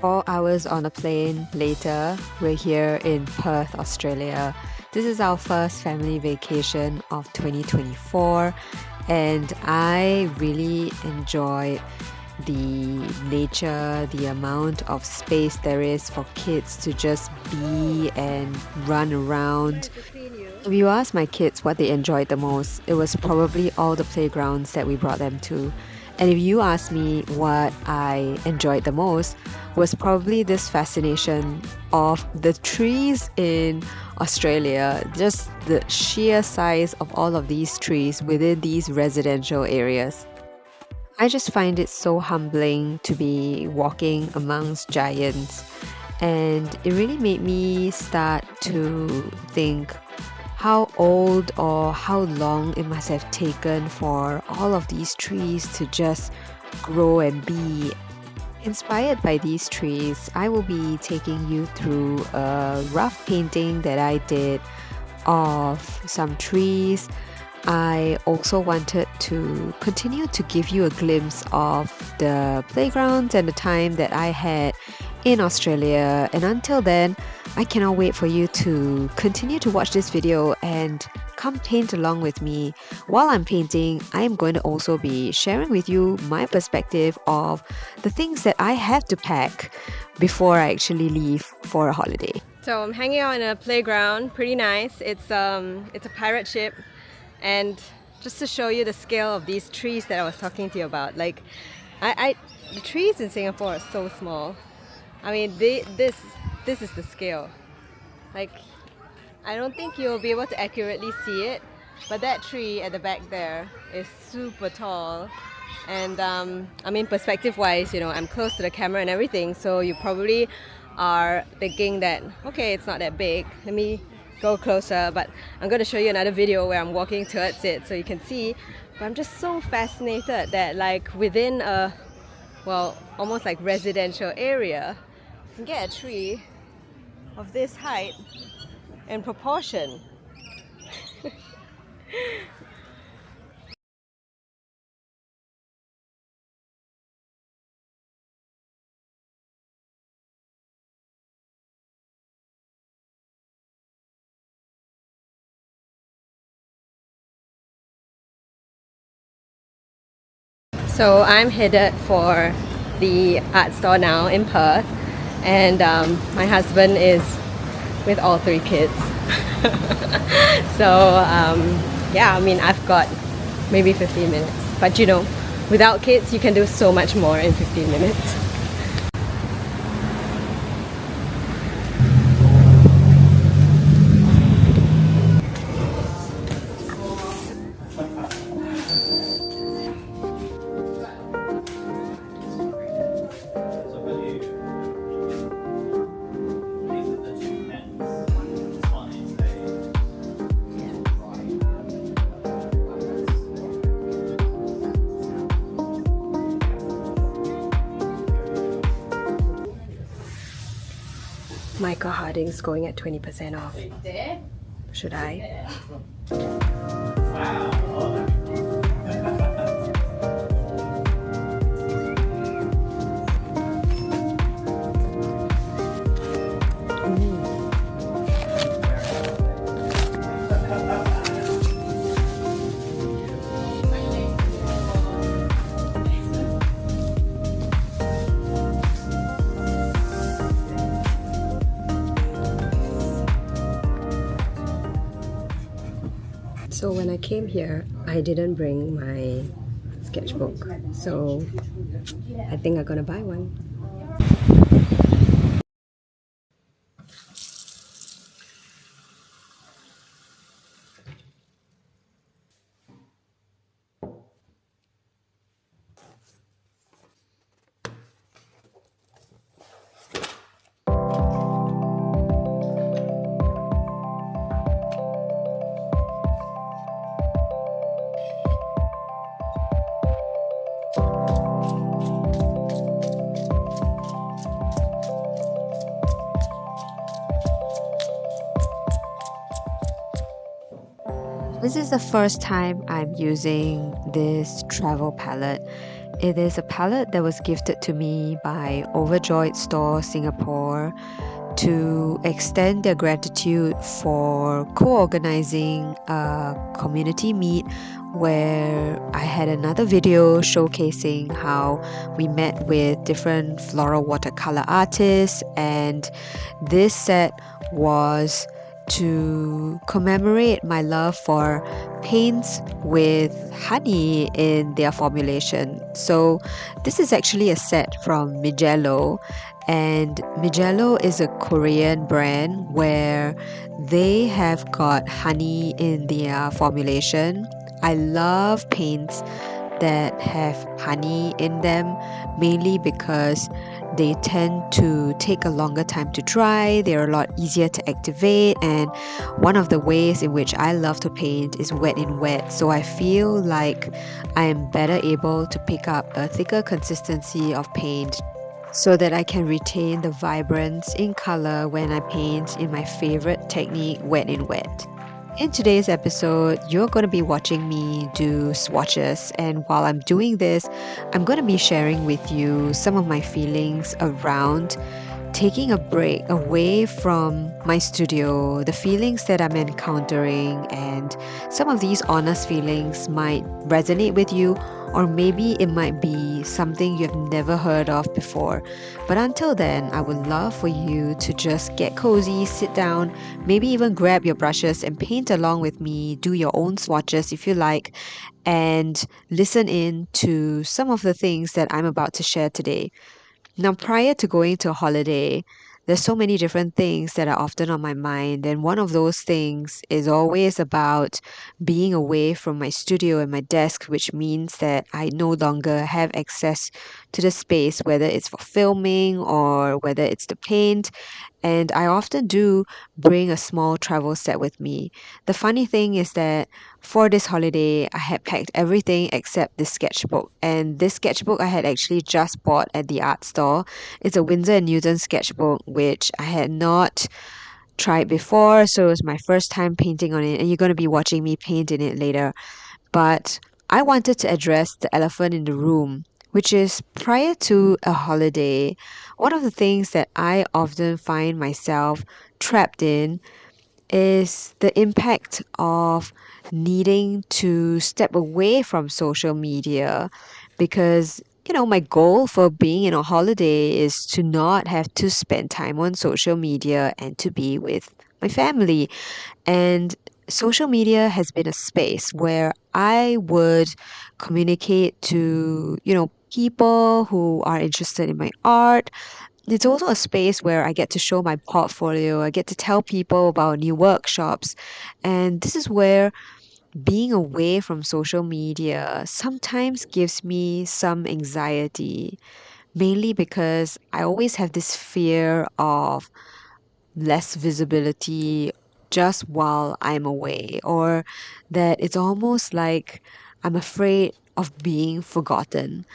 4 hours on a plane later, we're here in Perth, Australia. This is our first family vacation of 2024, and I really enjoyed the nature, the amount of space there is for kids to just be and run around. If you ask my kids what they enjoyed the most, it was probably all the playgrounds that we brought them to. And if you ask me what I enjoyed the most, was probably this fascination of the trees in Australia, just the sheer size of all of these trees within these residential areas. I just find it so humbling to be walking amongst giants, and it really made me start to think how old or how long it must have taken for all of these trees to just grow and be. Inspired by these trees, I will be taking you through a rough painting that I did of some trees. I also wanted to continue to give you a glimpse of the playgrounds and the time that I had in Australia. And until then, I cannot wait for you to continue to watch this video and come paint along with me. While I'm painting, I am going to also be sharing with you my perspective of the things that I have to pack before I actually leave for a holiday. So I'm hanging out in a playground, pretty nice. It's a pirate ship, and just to show you the scale of these trees that I was talking to you about, like the trees in Singapore are so small. I mean, this is the scale. Like, I don't think you'll be able to accurately see it, but that tree at the back there is super tall. And I mean, perspective-wise, you know, I'm close to the camera and everything, so you probably are thinking that, okay, it's not that big. Let me go closer, but I'm going to show you another video where I'm walking towards it so you can see. But I'm just so fascinated that, like, within a, well, almost like residential area, you can get a tree of this height and proportion. So I'm headed for the art store now in Perth, and my husband is with all 3 kids. So yeah, I mean, I've got maybe 15 minutes, but you know, without kids you can do so much more in 15 minutes. Michael Harding's going at 20% off. Should I? So when I came here, I didn't bring my sketchbook, so I think I'm gonna buy one. This is the first time I'm using this travel palette. It is a palette that was gifted to me by Overjoyed Store Singapore to extend their gratitude for co-organizing a community meet where I had another video showcasing how we met with different floral watercolor artists, and this set was to commemorate my love for paints with honey in their formulation. So this is actually a set from Mijello, and Mijello is a Korean brand where they have got honey in their formulation. I love paints that have honey in them, mainly because they tend to take a longer time to dry, they're a lot easier to activate, and one of the ways in which I love to paint is wet in wet. So I feel like I am better able to pick up a thicker consistency of paint so that I can retain the vibrance in color when I paint in my favorite technique, wet in wet. In today's episode, you're going to be watching me do swatches, and while I'm doing this, I'm going to be sharing with you some of my feelings around taking a break away from my studio, the feelings that I'm encountering, and some of these honest feelings might resonate with you, or maybe it might be something you've never heard of before. But until then, I would love for you to just get cozy, sit down, maybe even grab your brushes and paint along with me, do your own swatches if you like, and listen in to some of the things that I'm about to share today. Now, prior to going to a holiday, there's so many different things that are often on my mind, and one of those things is always about being away from my studio and my desk, which means that I no longer have access to the space, whether it's for filming or whether it's to paint. And I often do bring a small travel set with me. The funny thing is that for this holiday, I had packed everything except this sketchbook. And this sketchbook I had actually just bought at the art store. It's a Winsor and Newton sketchbook, which I had not tried before. So it was my first time painting on it. And you're going to be watching me paint in it later. But I wanted to address the elephant in the room, which is prior to a holiday, one of the things that I often find myself trapped in is the impact of needing to step away from social media because my goal for being in a holiday is to not have to spend time on social media and to be with my family. And social media has been a space where I would communicate to, people who are interested in my art. It's also a space where I get to show my portfolio. I get to tell people about new workshops. And this is where being away from social media sometimes gives me some anxiety, mainly because I always have this fear of less visibility just while I'm away, or that it's almost like I'm afraid of being forgotten.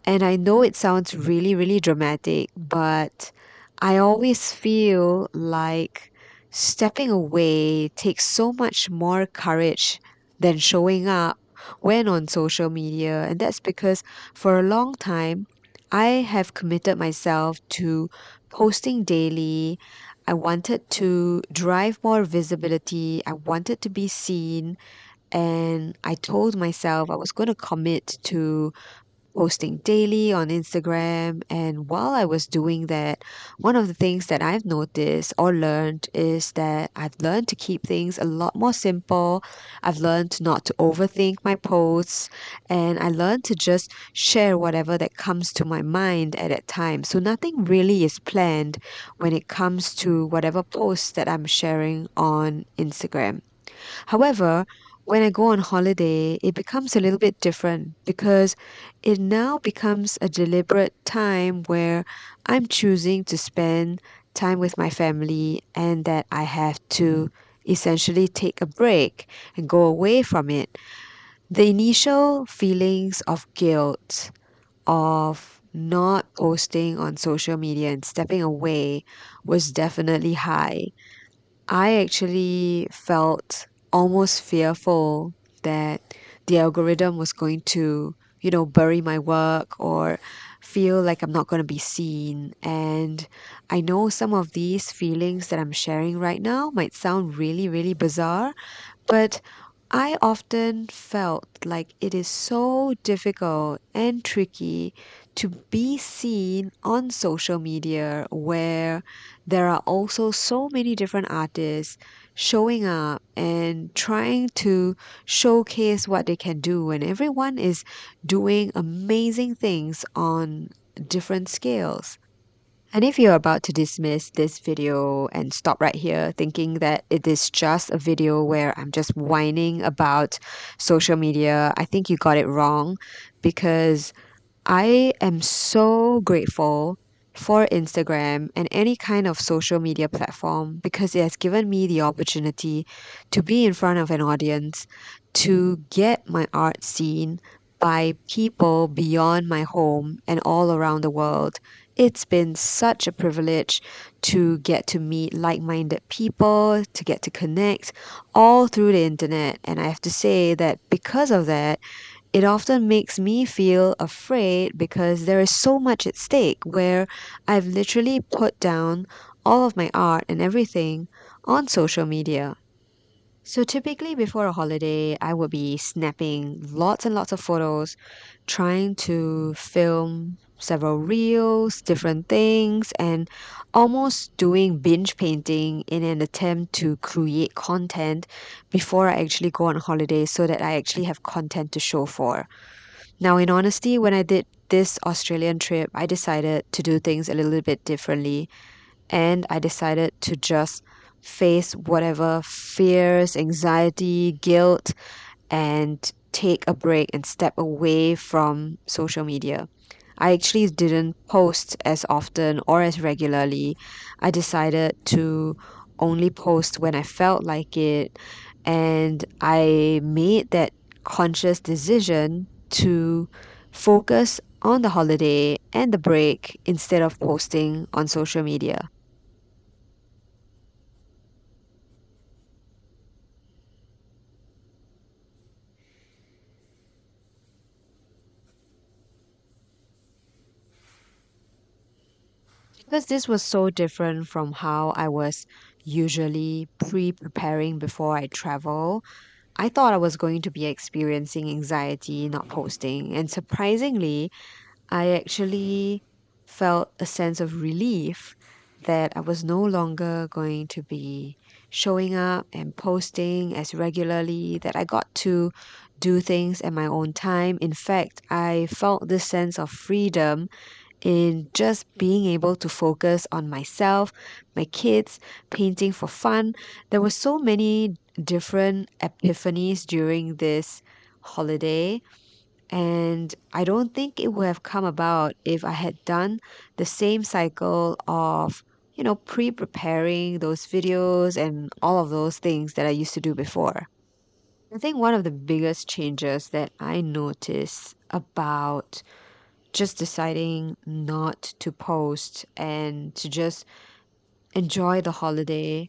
And I know it sounds really, really dramatic, but I always feel like stepping away takes so much more courage than showing up when on social media. And that's because for a long time, I have committed myself to posting daily. I wanted to drive more visibility. I wanted to be seen. And I told myself I was going to commit to posting daily on Instagram. And while I was doing that, one of the things that I've noticed or learned is that I've learned to keep things a lot more simple. I've learned not to overthink my posts, and I learned to just share whatever that comes to my mind at that time. So nothing really is planned when it comes to whatever posts that I'm sharing on Instagram. However, when I go on holiday, it becomes a little bit different because it now becomes a deliberate time where I'm choosing to spend time with my family and that I have to essentially take a break and go away from it. The initial feelings of guilt, of not posting on social media and stepping away was definitely high. I actually felt almost fearful that the algorithm was going to, bury my work or feel like I'm not going to be seen. And I know some of these feelings that I'm sharing right now might sound really, really bizarre, but I often felt like it is so difficult and tricky to be seen on social media where there are also so many different artists showing up and trying to showcase what they can do, and everyone is doing amazing things on different scales. And if you're about to dismiss this video and stop right here thinking that it is just a video where I'm just whining about social media, I think you got it wrong, because I am so grateful for Instagram and any kind of social media platform because it has given me the opportunity to be in front of an audience, to get my art seen by people beyond my home and all around the world. It's been such a privilege to get to meet like minded people, to get to connect all through the internet. And I have to say that because of that, it often makes me feel afraid because there is so much at stake where I've literally put down all of my art and everything on social media. So typically before a holiday, I would be snapping lots and lots of photos, trying to film several reels, different things, and almost doing binge painting in an attempt to create content before I actually go on holiday so that I actually have content to show for. Now, in honesty, when I did this Australian trip, I decided to do things a little bit differently, and I decided to just face whatever fears, anxiety, guilt, and take a break and step away from social media. I actually didn't post as often or as regularly. I decided to only post when I felt like it, and I made that conscious decision to focus on the holiday and the break instead of posting on social media. Because this was so different from how I was usually pre-preparing before I travel, I thought I was going to be experiencing anxiety not posting. And surprisingly, I actually felt a sense of relief that I was no longer going to be showing up and posting as regularly, that I got to do things at my own time. In fact, I felt this sense of freedom in just being able to focus on myself, my kids, painting for fun. There were so many different epiphanies during this holiday, and I don't think it would have come about if I had done the same cycle of, pre preparing those videos and all of those things that I used to do before. I think one of the biggest changes that I noticed about just deciding not to post and to just enjoy the holiday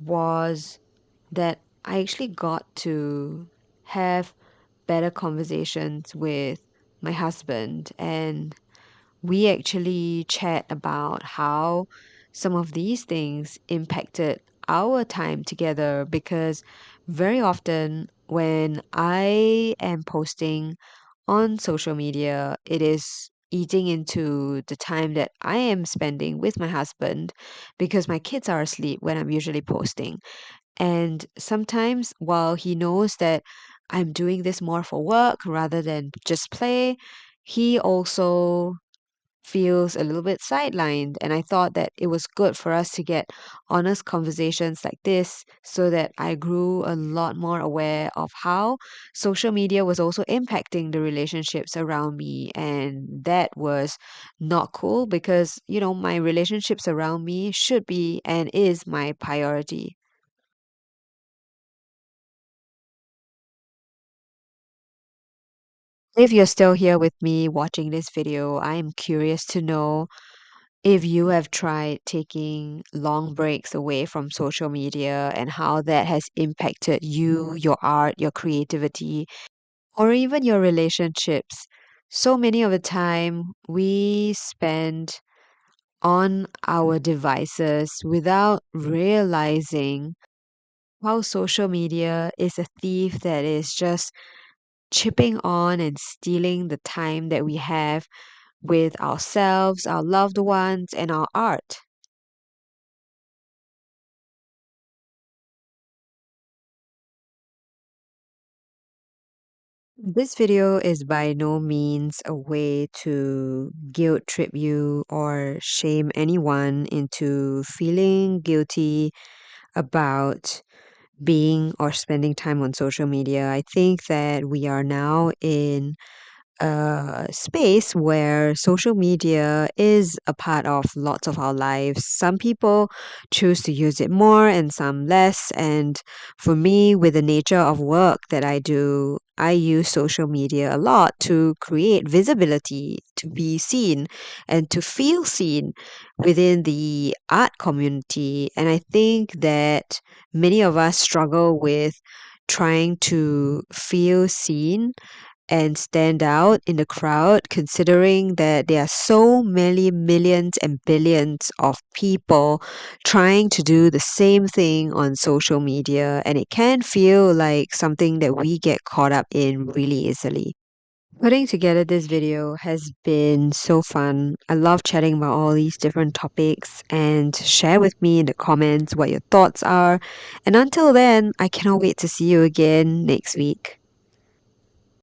was that I actually got to have better conversations with my husband, and we actually chat about how some of these things impacted our time together, because very often when I am posting on social media, it is eating into the time that I am spending with my husband because my kids are asleep when I'm usually posting. And sometimes, while he knows that I'm doing this more for work rather than just play, he also feels a little bit sidelined. And I thought that it was good for us to get honest conversations like this so that I grew a lot more aware of how social media was also impacting the relationships around me. And that was not cool because, my relationships around me should be and is my priority. If you're still here with me watching this video, I am curious to know, if you have tried taking long breaks away from social media and how that has impacted you, your art, your creativity, or even your relationships. So many of the time we spend on our devices without realizing how social media is a thief that is just chipping on and stealing the time that we have with ourselves, our loved ones, and our art. This video is by no means a way to guilt trip you or shame anyone into feeling guilty about being or spending time on social media. I think that we are now in a space where social media is a part of lots of our lives. Some people choose to use it more and some less. And for me, with the nature of work that I do, I use social media a lot to create visibility, to be seen, and to feel seen within the art community. And I think that many of us struggle with trying to feel seen and stand out in the crowd, considering that there are so many millions and billions of people trying to do the same thing on social media, and it can feel like something that we get caught up in really easily. Putting together this video has been so fun. I love chatting about all these different topics, and share with me in the comments what your thoughts are. And until then, I cannot wait to see you again next week.